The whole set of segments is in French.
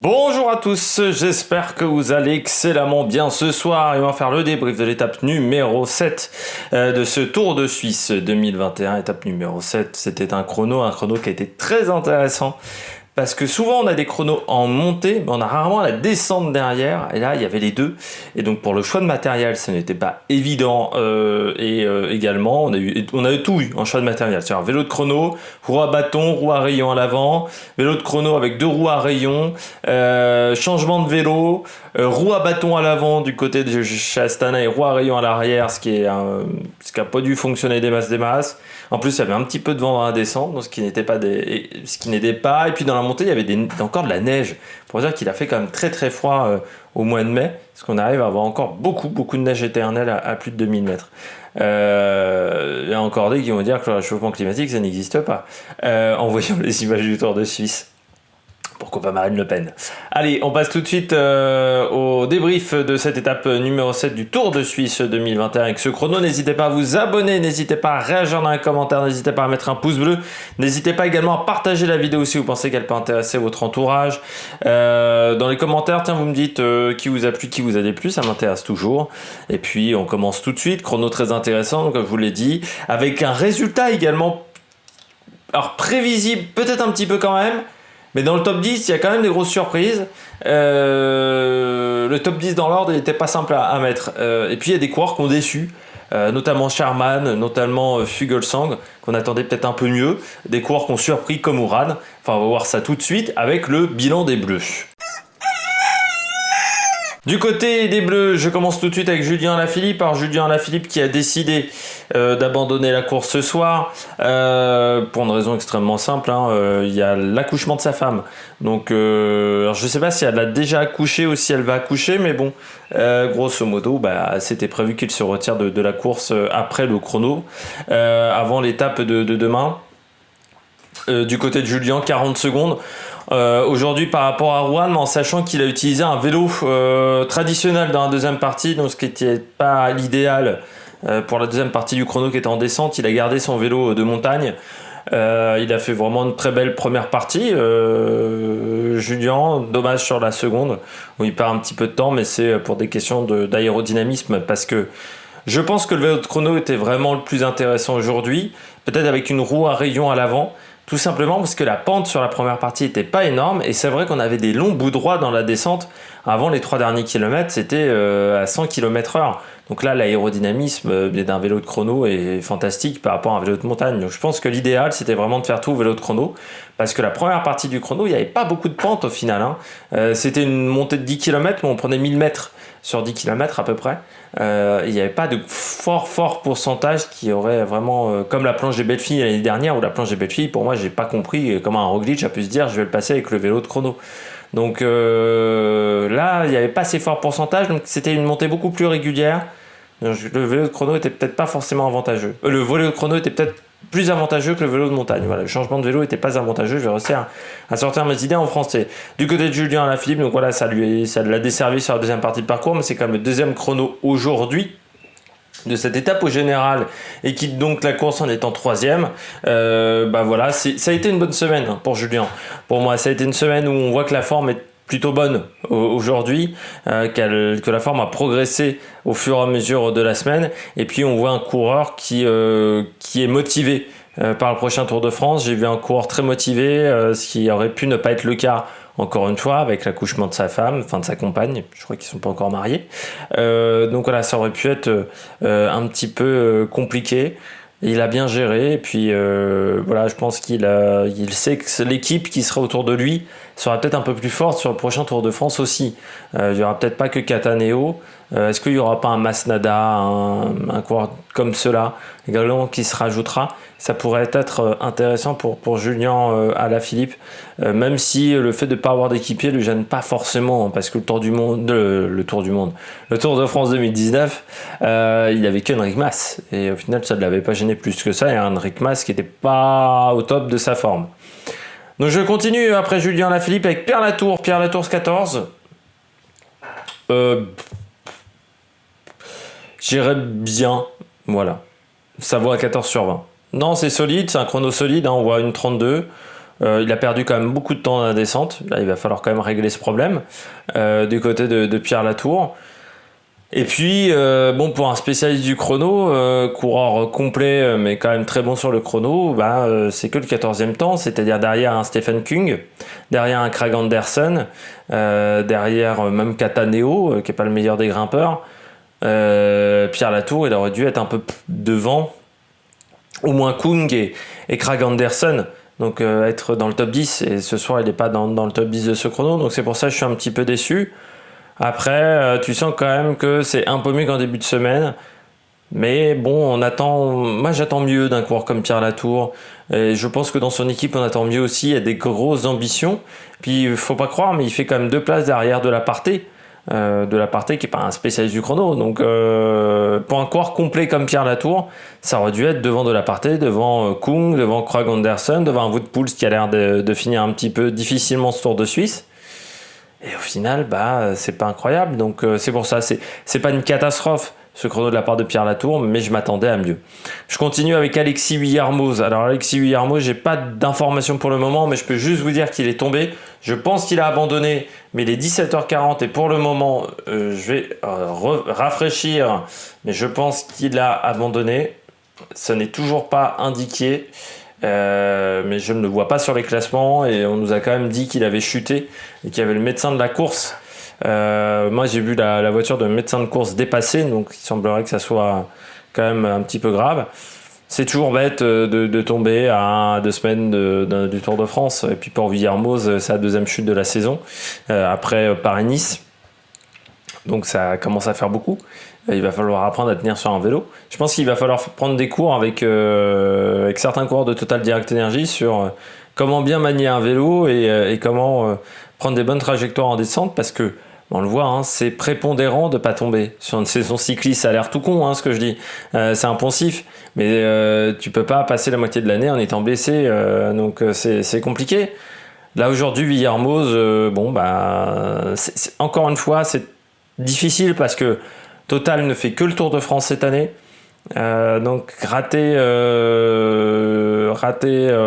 Bonjour à tous, j'espère que vous allez excellemment bien ce soir et on va faire le débrief de l'étape numéro 7 de ce Tour de Suisse 2021. Étape numéro 7, c'était un chrono qui a été très intéressant. Parce que souvent on a des chronos en montée, mais on a rarement la descente derrière. Et là, il y avait les deux. Et donc pour le choix de matériel, ce n'était pas évident. Également, on a eu tout eu en choix de matériel. C'est-à-dire vélo de chrono, roue à bâton, roue à rayon à l'avant, vélo de chrono avec deux roues à rayon, changement de vélo, roue à bâton à l'avant du côté de chez Astana et roue à rayon à l'arrière, ce qui n'a pas dû fonctionner des masses. En plus, il y avait un petit peu de vent dans la descente, donc ce qui n'était pas. Et puis dans la montée, il y avait encore de la neige. Pour dire qu'il a fait quand même très très froid au mois de mai, parce qu'on arrive à avoir encore beaucoup de neige éternelle à plus de 2000 mètres. Il y a encore des qui vont dire que le réchauffement climatique, ça n'existe pas, en voyant les images du Tour de Suisse. Pourquoi pas Marine Le Pen? Allez, on passe tout de suite au débrief de cette étape numéro 7 du Tour de Suisse 2021 avec ce chrono. N'hésitez pas à vous abonner, n'hésitez pas à réagir dans les commentaires, n'hésitez pas à mettre un pouce bleu, n'hésitez pas également à partager la vidéo si vous pensez qu'elle peut intéresser votre entourage. Dans les commentaires, tiens, vous me dites qui vous a plu, qui vous a déplu, ça m'intéresse toujours. Et puis on commence tout de suite, chrono très intéressant, donc, comme je vous l'ai dit, avec un résultat également, alors prévisible, peut-être un petit peu quand même. Mais dans le top 10, il y a quand même des grosses surprises. Le top 10 dans l'ordre n'était pas simple à mettre. Et puis il y a des coureurs qui ont déçu, notamment Sherman, notamment Fuglsang, qu'on attendait peut-être un peu mieux. Des coureurs qui ont surpris comme Uran. Enfin, on va voir ça tout de suite avec le bilan des Bleus. Du côté des Bleus, je commence tout de suite avec Julien Alaphilippe. Alors Julien Alaphilippe qui a décidé d'abandonner la course ce soir pour une raison extrêmement simple. Il y a l'accouchement de sa femme. Donc alors je ne sais pas si elle a déjà accouché ou si elle va accoucher, mais bon, grosso modo, c'était prévu qu'il se retire de la course après le chrono, avant l'étape de demain. Du côté de Julien, 40 secondes. Aujourd'hui par rapport à Rouen, en sachant qu'il a utilisé un vélo traditionnel dans la deuxième partie, donc ce qui n'était pas l'idéal pour la deuxième partie du chrono qui était en descente. Il a gardé son vélo de montagne. Il a fait vraiment une très belle première partie. Julien, dommage sur la seconde où il perd un petit peu de temps, mais c'est pour des questions d'aérodynamisme, parce que je pense que le vélo de chrono était vraiment le plus intéressant aujourd'hui, peut-être avec une roue à rayon à l'avant. Tout simplement parce que la pente sur la première partie n'était pas énorme, et c'est vrai qu'on avait des longs bouts droits dans la descente. Avant les 3 derniers kilomètres, c'était à 100 km/h. Donc là, l'aérodynamisme d'un vélo de chrono est fantastique par rapport à un vélo de montagne. Donc je pense que l'idéal, c'était vraiment de faire tout au vélo de chrono, parce que la première partie du chrono, il n'y avait pas beaucoup de pente au final. C'était une montée de 10 km, mais on prenait 1000 mètres sur 10 km à peu près. Il n'y avait pas de fort pourcentage qui aurait vraiment, comme la planche des belles filles l'année dernière, où la planche des belles filles, pour moi, j'ai pas compris comment un Roglic a pu se dire je vais le passer avec le vélo de chrono. Donc là, il n'y avait pas ces forts pourcentages, donc c'était une montée beaucoup plus régulière. Donc, le vélo de chrono était peut-être pas forcément avantageux. Le vélo de chrono était peut-être plus avantageux que le vélo de montagne. Voilà, le changement de vélo n'était pas avantageux. Je vais réussir à sortir mes idées en français. Du côté de Julien Alaphilippe, donc voilà, ça l'a desservi sur la deuxième partie de parcours, mais c'est quand même le deuxième chrono aujourd'hui de cette étape au général, et quitte donc la course en étant troisième. Voilà, ça a été une bonne semaine pour Julien. Pour moi, ça a été une semaine où on voit que la forme est plutôt bonne aujourd'hui, que la forme a progressé au fur et à mesure de la semaine, et puis on voit un coureur qui est motivé par le prochain Tour de France. J'ai vu un coureur très motivé, ce qui aurait pu ne pas être le cas encore une fois avec l'accouchement de sa femme, enfin de sa compagne, je crois qu'ils sont pas encore mariés. Donc voilà, ça aurait pu être un petit peu compliqué. Il a bien géré, et puis voilà, je pense qu'il sait que l'équipe qui sera autour de lui sera peut-être un peu plus forte sur le prochain Tour de France aussi. Il n'y aura peut-être pas que Cataneo. Est-ce qu'il n'y aura pas un Masnada, un coureur comme cela également qui se rajoutera? Ça pourrait être intéressant pour Julien Alaphilippe, même si le fait de ne pas avoir d'équipier ne le gêne pas forcément, parce que le Tour de France 2019, il n'avait qu'Henrik Mas, et au final ça ne l'avait pas gêné plus que ça, et Henrik Mas qui n'était pas au top de sa forme. Donc je continue après Julien Alaphilippe avec Pierre Latour 14. J'irais bien, voilà. Ça vaut à 14 sur 20. Non, c'est solide, c'est un chrono solide, on voit une 32. Il a perdu quand même beaucoup de temps dans la descente. Là, il va falloir quand même régler ce problème du côté de Pierre Latour. Et puis, bon, pour un spécialiste du chrono, coureur complet, mais quand même très bon sur le chrono, c'est que le 14e temps, c'est-à-dire derrière un Stephen Kung, derrière un Craig Anderson, derrière même Cataneo, qui n'est pas le meilleur des grimpeurs. Pierre Latour, il aurait dû être un peu devant, au moins Kung et Craig Anderson. Donc être dans le top 10, et ce soir il n'est pas dans le top 10 de ce chrono, donc c'est pour ça que je suis un petit peu déçu. Après, tu sens quand même que c'est un peu mieux qu'en début de semaine. Mais bon, moi j'attends mieux d'un coureur comme Pierre Latour. Et je pense que dans son équipe, on attend mieux aussi. Il y a des grosses ambitions. Puis il faut pas croire, mais il fait quand même 2 places derrière de la Partey. De la Partey qui n'est pas un spécialiste du chrono. Donc pour un coureur complet comme Pierre Latour, ça aurait dû être devant de la Partey, devant Kung, devant Craig Anderson, devant un Wout Poels qui a l'air de finir un petit peu difficilement ce Tour de Suisse. Et au final, c'est pas incroyable. Donc c'est pour ça, c'est pas une catastrophe ce chrono de la part de Pierre Latour, mais je m'attendais à mieux. Je continue avec Alexis Vuillermoz. Alors Alexis Vuillermoz, j'ai pas d'informations pour le moment, mais je peux juste vous dire qu'il est tombé. Je pense qu'il a abandonné, mais il est 17h40 et pour le moment, je vais rafraîchir, mais je pense qu'il a abandonné. Ce n'est toujours pas indiqué. Mais je ne le vois pas sur les classements et on nous a quand même dit qu'il avait chuté et qu'il y avait le médecin de la course. Moi j'ai vu la voiture de médecin de course dépasser, donc il semblerait que ça soit quand même un petit peu grave. C'est toujours bête de tomber à 2 semaines du Tour de France. Et puis pour Vuillermoz, c'est la 2e chute de la saison après Paris-Nice, donc ça commence à faire beaucoup. Il va falloir apprendre à tenir sur un vélo. Je pense qu'il va falloir prendre des cours avec certains coureurs de Total Direct Energy sur comment bien manier un vélo et comment prendre des bonnes trajectoires en descente, parce que on le voit, hein, c'est prépondérant de pas tomber sur une saison cycliste. Ça a l'air tout con, hein, ce que je dis. C'est un poncif, mais tu peux pas passer la moitié de l'année en étant blessé, donc c'est compliqué. Là aujourd'hui, Vuillermoz, encore une fois, c'est difficile parce que Total ne fait que le Tour de France cette année. Donc rater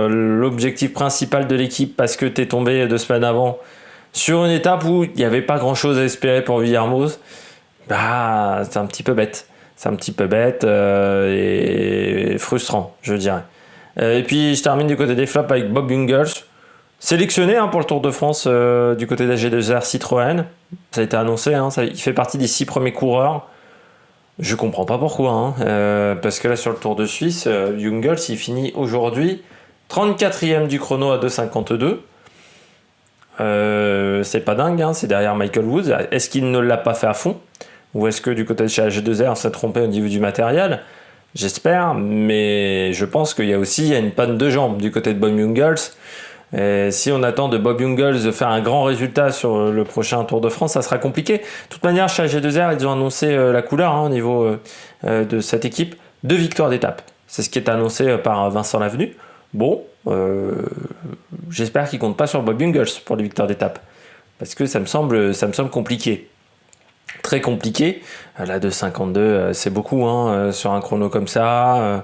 l'objectif principal de l'équipe parce que t'es tombé 2 semaines avant sur une étape où il n'y avait pas grand chose à espérer pour Vuillermoz, c'est un petit peu bête. C'est un petit peu bête et frustrant, je dirais. Et puis je termine du côté des flops avec Bob Jungels, sélectionné pour le Tour de France du côté d'AG2R Citroën. Ça a été annoncé, il fait partie des 6 premiers coureurs. Je comprends pas pourquoi, parce que là sur le Tour de Suisse, Jungels il finit aujourd'hui 34e du chrono à 2,52. C'est pas dingue, c'est derrière Michael Woods. Est-ce qu'il ne l'a pas fait à fond, ou est-ce que du côté de chez AG2R on s'est trompé au niveau du matériel? J'espère, mais je pense qu'il y a aussi une panne de jambes du côté de Bob Jungels. Et si on attend de Bob Jungels de faire un grand résultat sur le prochain Tour de France, ça sera compliqué. De toute manière, chez AG2R, ils ont annoncé la couleur au niveau de cette équipe. 2 victoires d'étape. C'est ce qui est annoncé par Vincent Lavenu. Bon, j'espère qu'il ne compte pas sur Bob Jungels pour les victoires d'étape, parce que ça me semble compliqué. Très compliqué. Là, 2,52, c'est beaucoup sur un chrono comme ça.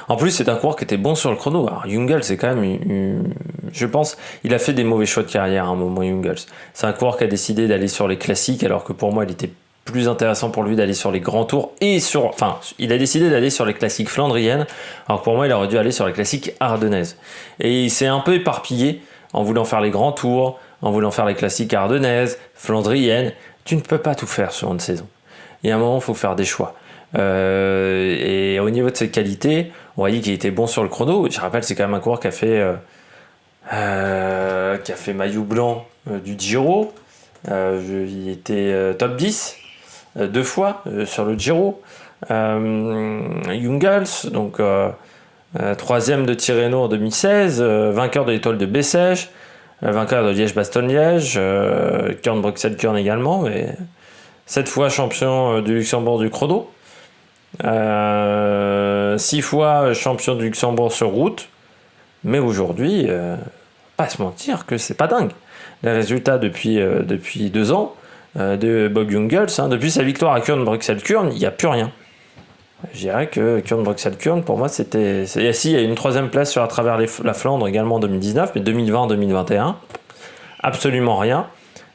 En plus, c'est un coureur qui était bon sur le chrono. Alors, Jungels, c'est quand même, je pense, il a fait des mauvais choix de carrière à un moment, Jungels. C'est un coureur qui a décidé d'aller sur les classiques, alors que pour moi, il était plus intéressant pour lui d'aller sur les grands tours il a décidé d'aller sur les classiques flandriennes, alors que pour moi, il aurait dû aller sur les classiques ardennaises. Et il s'est un peu éparpillé en voulant faire les grands tours, en voulant faire les classiques ardennaises, flandriennes. Tu ne peux pas tout faire sur une saison. Il y a un moment, il faut faire des choix. Et au niveau de ses qualités, on voyait qu'il était bon sur le chrono. Je rappelle, c'est quand même un coureur qui a fait maillot blanc du Giro. Il était top 10 2 fois sur le Giro. Jungels, donc 3e de Tirreno en 2016, vainqueur de l'étoile de Bessèges, vainqueur de Liège-Bastogne-Liège, Kuurne-Bruxelles-Kuurne également, mais 7 fois champion du Luxembourg du chrono. 6 fois champion du Luxembourg sur route, mais aujourd'hui, pas se mentir que c'est pas dingue. Les résultats depuis 2 ans de Bob Jungels, depuis sa victoire à Kuurne-Bruxelles-Kuurne, il n'y a plus rien. Je dirais que Kuurne-Bruxelles-Kuurne, pour moi, c'était... Si, il y a une troisième place sur à travers la Flandre également en 2019, mais 2020-2021, absolument rien.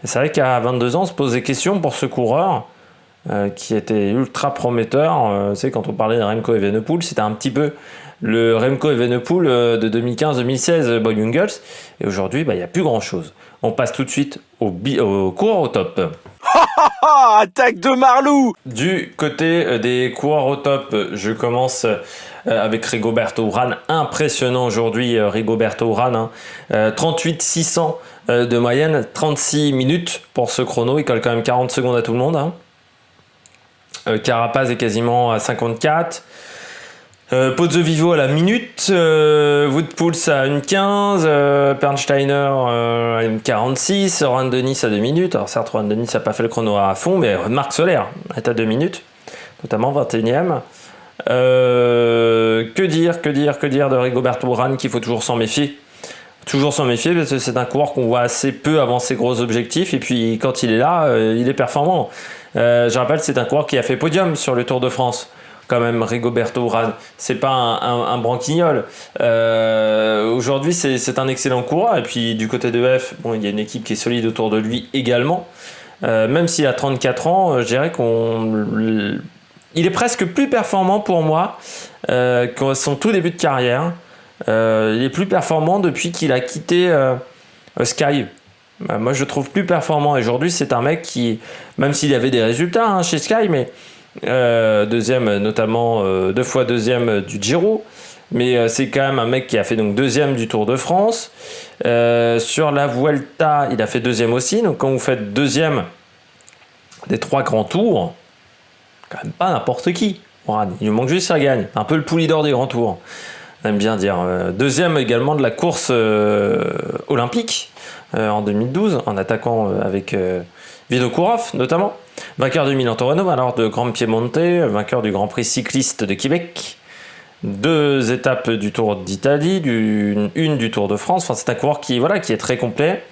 Et c'est vrai qu'à 22 ans, on se pose des questions pour ce coureur qui était ultra prometteur. Tu sais, quand on parlait de Remco Evenepoel, c'était un petit peu le Remco Evenepoel de 2015-2016, Boy Jungels. Et aujourd'hui, il n'y a plus grand-chose. On passe tout de suite au coureur au top. Attaque de Marlou! Du côté des coureurs au top, je commence avec Rigoberto Urán. Impressionnant aujourd'hui, Rigoberto Urán. 38 600 de moyenne, 36 minutes pour ce chrono. Il colle quand même 40 secondes à tout le monde. Carapaz est quasiment à 54. Pozzovivo à la minute, Wout-Poels à 1,15, Pernsteiner à 1,46, Rohan Dennis à 2 minutes. Alors certes, Rohan Dennis n'a pas fait le chrono à fond, mais Marc Soler est à 2 minutes, notamment 21e. Que dire de Rigoberto Urán, qu'il faut toujours s'en méfier. Toujours s'en méfier parce que c'est un coureur qu'on voit assez peu avant ses gros objectifs, et puis quand il est là, il est performant. Je rappelle, c'est un coureur qui a fait podium sur le Tour de France. Quand même, Rigoberto Urán, c'est pas un branquignol. Aujourd'hui, c'est un excellent coureur. Et puis du côté de F, il y a une équipe qui est solide autour de lui également. Même s'il a 34 ans, je dirais il est presque plus performant pour moi qu'à son tout début de carrière. Il est plus performant depuis qu'il a quitté Sky. Moi, je le trouve plus performant. Et aujourd'hui, c'est un mec qui, même s'il y avait des résultats chez Sky, mais deuxième notamment, 2 fois deuxième du Giro, mais c'est quand même un mec qui a fait donc deuxième du Tour de France. Sur la Vuelta, il a fait deuxième aussi. Donc quand vous faites deuxième des 3 grands tours, quand même pas n'importe qui. Il nous manque juste ça gagne, un peu le Poulidor des grands tours, on aime bien dire. Deuxième également de la course olympique en 2012, en attaquant avec Vinokourov notamment. Vainqueur de Milan-Torino, alors de Grand Piemonte, vainqueur du Grand Prix cycliste de Québec, 2 étapes du Tour d'Italie, une du Tour de France. Enfin, c'est un coureur qui est très complet.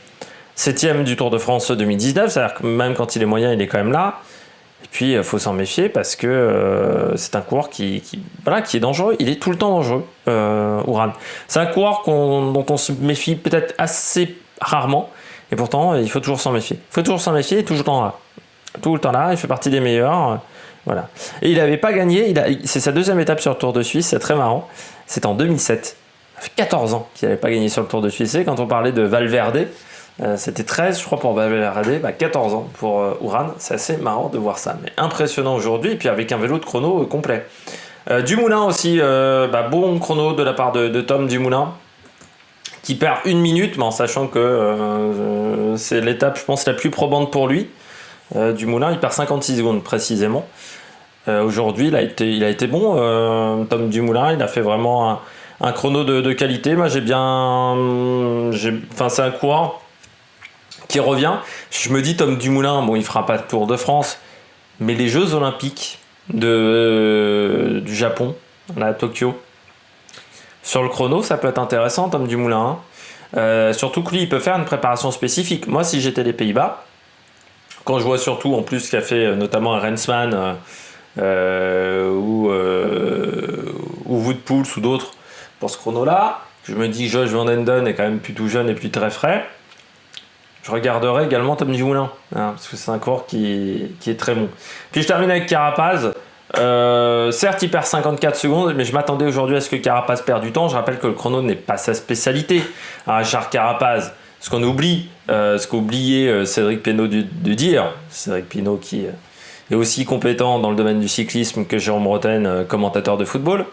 7e du Tour de France 2019, c'est-à-dire que même quand il est moyen, il est quand même là. Et puis, il faut s'en méfier parce que c'est un coureur qui est dangereux. Il est tout le temps dangereux, Urán. C'est un coureur dont on se méfie peut-être assez rarement. Et pourtant, il faut toujours s'en méfier. Il faut toujours s'en méfier, il est toujours là. Tout le temps là, il fait partie des meilleurs. Voilà. Et il n'avait pas gagné, c'est sa 2e étape sur le Tour de Suisse, c'est très marrant. C'est en 2007. Ça fait 14 ans qu'il n'avait pas gagné sur le Tour de Suisse. Et quand on parlait de Valverde, c'était 13, je crois, pour Valverde, 14 ans pour Urán. C'est assez marrant de voir ça. Mais impressionnant aujourd'hui, et puis avec un vélo de chrono complet. Dumoulin aussi, bon chrono de la part de Tom Dumoulin, qui perd 1 minute, mais en sachant que c'est l'étape, je pense, la plus probante pour lui. Dumoulin, il perd 56 secondes précisément. Aujourd'hui, il a été bon. Tom Dumoulin, il a fait vraiment un chrono de qualité. Moi, c'est un coureur qui revient. Je me dis, Tom Dumoulin, il fera pas de Tour de France, mais les Jeux Olympiques du Japon, là, à Tokyo, sur le chrono, ça peut être intéressant, Tom Dumoulin. Surtout que lui, il peut faire une préparation spécifique. Moi, si j'étais les Pays-Bas, quand je vois surtout en plus ce qu'a fait notamment Rensman ou Wout-Poels ou d'autres pour ce chrono-là, je me dis que Josh Van Enden est quand même plus tout jeune et plus très frais. Je regarderai également Tom Dumoulin, parce que c'est un coureur qui est très bon. Puis je termine avec Carapaz. Certes, il perd 54 secondes, mais je m'attendais aujourd'hui à ce que Carapaz perde du temps. Je rappelle que le chrono n'est pas sa spécialité. Richard Carapaz, ce qu'on oublie, ce qu'oubliait Cédric Pinault de dire, Cédric Pinault qui est aussi compétent dans le domaine du cyclisme que Jérôme Rotten, commentateur de football.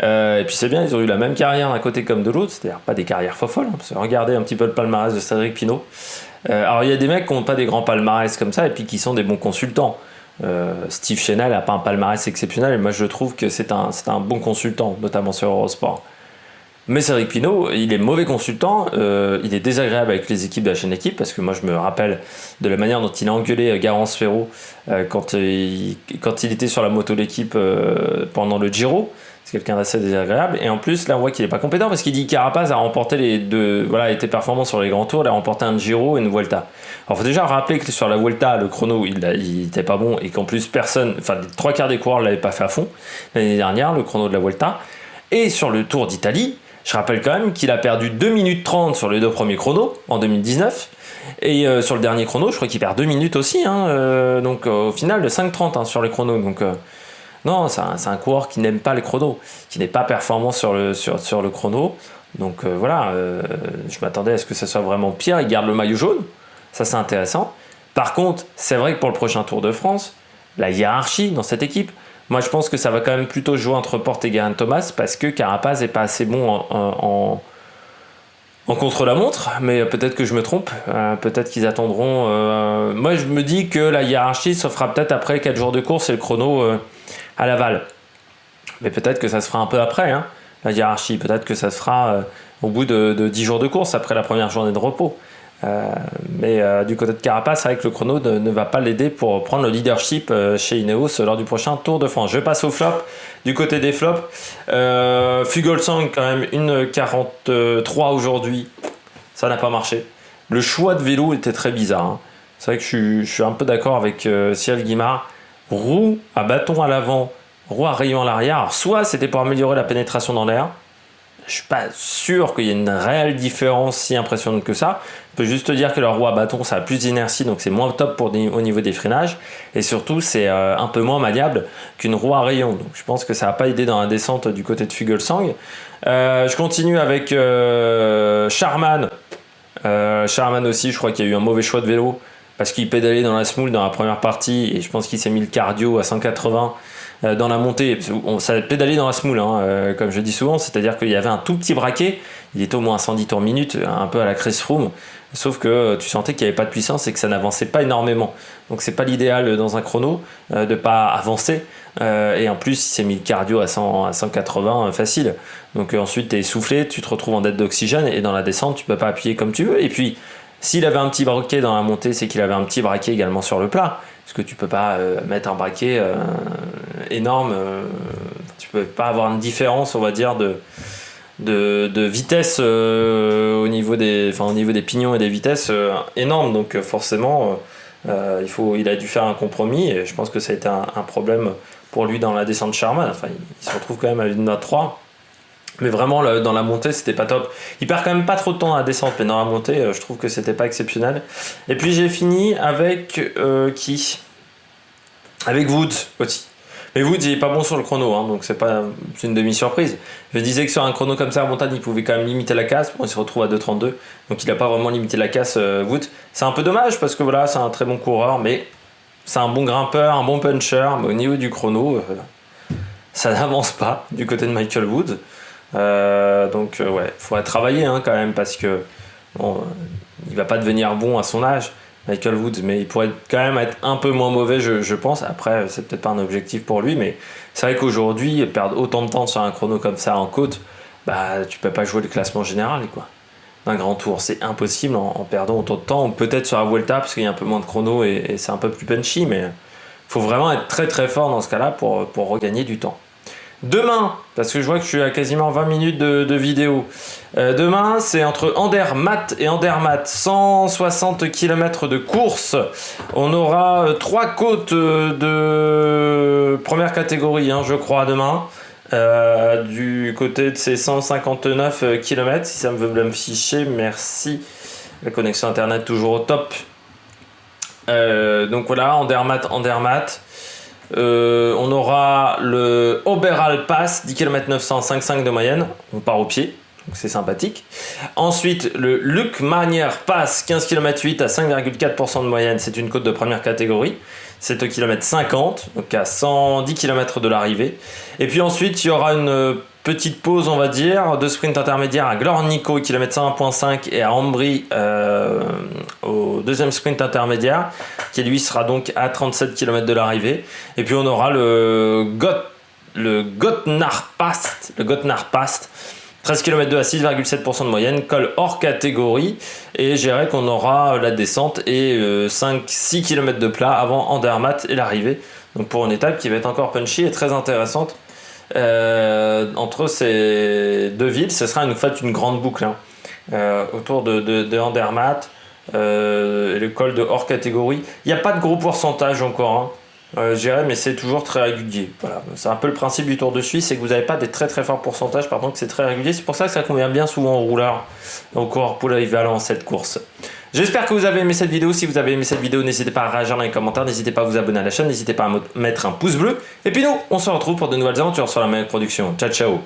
Et puis c'est bien, ils ont eu la même carrière d'un côté comme de l'autre, c'est-à-dire pas des carrières folles. Parce que regardez un petit peu le palmarès de Cédric Pinault. Alors il y a des mecs qui n'ont pas des grands palmarès comme ça et puis qui sont des bons consultants. Steve Chenal n'a pas un palmarès exceptionnel, et moi je trouve que c'est un bon consultant, notamment sur Eurosport. Mais Cédric Pinault, il est mauvais consultant, il est désagréable avec les équipes de la chaîne Équipe, parce que moi je me rappelle de la manière dont il a engueulé Garance Ferro quand il était sur la moto l'équipe pendant le Giro. C'est quelqu'un d'assez désagréable. Et en plus, là, on voit qu'il n'est pas compétent parce qu'il dit que Carapaz a remporté les deux, voilà, été performant sur les grands tours, il a remporté un Giro et une Vuelta. Alors, il faut déjà rappeler que sur la Vuelta, le chrono, il était pas bon et qu'en plus, personne, enfin, les 3/4 des coureurs ne l'avaient pas fait à fond l'année dernière, le chrono de la Vuelta. Et sur le Tour d'Italie, je rappelle quand même qu'il a perdu 2 minutes 30 sur les 2 premiers chronos en 2019. Et sur le dernier chrono, je crois qu'il perd 2 minutes aussi. Donc au final, 5,30 sur les chronos. Donc non, c'est un coureur qui n'aime pas les chronos, qui n'est pas performant sur le chrono. Donc voilà, je m'attendais à ce que ça soit vraiment pire. Il garde le maillot jaune, ça c'est intéressant. Par contre, c'est vrai que pour le prochain Tour de France, la hiérarchie dans cette équipe, moi je pense que ça va quand même plutôt jouer entre Porte et Geraint Thomas parce que Carapaz n'est pas assez bon en contre-la-montre, mais peut-être que je me trompe, peut-être qu'ils attendront. Moi je me dis que la hiérarchie se fera peut-être après 4 jours de course et le chrono à Laval. Mais peut-être que ça se fera un peu après, la hiérarchie, peut-être que ça se fera au bout de 10 jours de course, après la première journée de repos. Mais du côté de Carapaz, c'est vrai que le chrono ne va pas l'aider pour prendre le leadership chez Ineos lors du prochain Tour de France. Je passe au flop. Du côté des flops, Fuglsang quand même 1,43 aujourd'hui, ça n'a pas marché. Le choix de vélo était très bizarre. C'est vrai que je suis un peu d'accord avec Ciel Guimard. Roue à bâton à l'avant, roue à rayon à l'arrière. Alors, soit c'était pour améliorer la pénétration dans l'air. Je suis pas sûr qu'il y ait une réelle différence si impressionnante que ça. Je peux juste te dire que la roue à bâton, ça a plus d'inertie, donc c'est moins top au niveau des freinages. Et surtout, c'est un peu moins maniable qu'une roue à rayon. Donc je pense que ça n'a pas aidé dans la descente du côté de Fuglsang. Je continue avec Charman. Charman aussi, je crois qu'il y a eu un mauvais choix de vélo parce qu'il pédalait dans la smoule dans la première partie et je pense qu'il s'est mis le cardio à 180 dans la montée. Ça a pédalé dans la smoule, comme je dis souvent, c'est-à-dire qu'il y avait un tout petit braquet, il était au moins à 110 tours minute, un peu à la Chris Froome, sauf que tu sentais qu'il n'y avait pas de puissance et que ça n'avançait pas énormément. Donc c'est pas l'idéal dans un chrono de pas avancer. Et en plus, il s'est mis le cardio à 180 facile. Donc ensuite, tu es essoufflé, tu te retrouves en dette d'oxygène et dans la descente, tu peux pas appuyer comme tu veux. Et puis, s'il avait un petit braquet dans la montée, c'est qu'il avait un petit braquet également sur le plat. Parce que tu peux pas mettre un braquet énorme. Tu peux pas avoir une différence, on va dire, de vitesse au niveau des pignons et des vitesses énormes. Donc forcément, il a dû faire un compromis. Et je pense que ça a été un problème pour lui dans la descente Charman. Enfin, il se retrouve quand même à une note 3. Mais vraiment, dans la montée, c'était pas top. Il perd quand même pas trop de temps dans la descente, mais dans la montée, je trouve que c'était pas exceptionnel. Et puis j'ai fini avec qui ? Avec Woods aussi. Mais Woods, il est pas bon sur le chrono, donc c'est une demi-surprise. Je disais que sur un chrono comme ça, à montagne, il pouvait quand même limiter la casse. Bon, il se retrouve à 2,32, donc il a pas vraiment limité la casse, Woods. C'est un peu dommage parce que voilà, c'est un très bon coureur, mais c'est un bon grimpeur, un bon puncher. Mais au niveau du chrono, ça n'avance pas du côté de Michael Woods. Donc ouais, il faudrait travailler quand même parce que il va pas devenir bon à son âge, Michael Woods, mais il pourrait quand même être un peu moins mauvais, je pense. Après, c'est peut-être pas un objectif pour lui, mais c'est vrai qu'aujourd'hui, perdre autant de temps sur un chrono comme ça en côte, tu peux pas jouer le classement général, quoi. D'un grand tour, c'est impossible en perdant autant de temps. Ou peut-être sur la Vuelta parce qu'il y a un peu moins de chrono et c'est un peu plus punchy, mais il faut vraiment être très très fort dans ce cas-là pour regagner du temps. Demain, parce que je vois que je suis à quasiment 20 minutes de vidéo. Demain, c'est entre Andermatt et Andermatt, 160 km de course. On aura 3 côtes de première catégorie, je crois, demain. Du côté de ces 159 km, si ça me veut me l'afficher, merci. La connexion internet toujours au top. Donc voilà, Andermatt. On aura le Oberalp Pass, 10 km 900, 5,5 de moyenne. On part au pied, donc c'est sympathique. Ensuite, le Lukmaner Pass, 15 km 8 à 5,4% de moyenne. C'est une côte de première catégorie. C'est au km 50, donc à 110 km de l'arrivée. Et puis ensuite, il y aura une petite pause, on va dire, de sprint intermédiaire à Glornico, km 101.5, et à Ambry au deuxième sprint intermédiaire, qui lui sera donc à 37 km de l'arrivée. Et puis on aura le Gotthard Pass, 13 km 2 à 6,7% de moyenne, col hors catégorie, et je dirais qu'on aura la descente et 5-6 km de plat avant Andermatt et l'arrivée. Donc pour une étape qui va être encore punchy et très intéressante entre ces deux villes. Ce sera en fait une grande boucle hein, autour de Andermatt, le col de hors catégorie. Il n'y a pas de gros pourcentage encore. Hein. Je dirais, mais c'est toujours très régulier. Voilà. C'est un peu le principe du Tour de Suisse, c'est que vous n'avez pas des très très forts pourcentages, par contre que c'est très régulier. C'est pour ça que ça convient bien souvent aux rouleurs, aux coureurs polyvalents cette course. J'espère que vous avez aimé cette vidéo. Si vous avez aimé cette vidéo, n'hésitez pas à réagir dans les commentaires, n'hésitez pas à vous abonner à la chaîne, n'hésitez pas à mettre un pouce bleu. Et puis nous, on se retrouve pour de nouvelles aventures sur la Maniac Production. Ciao ciao.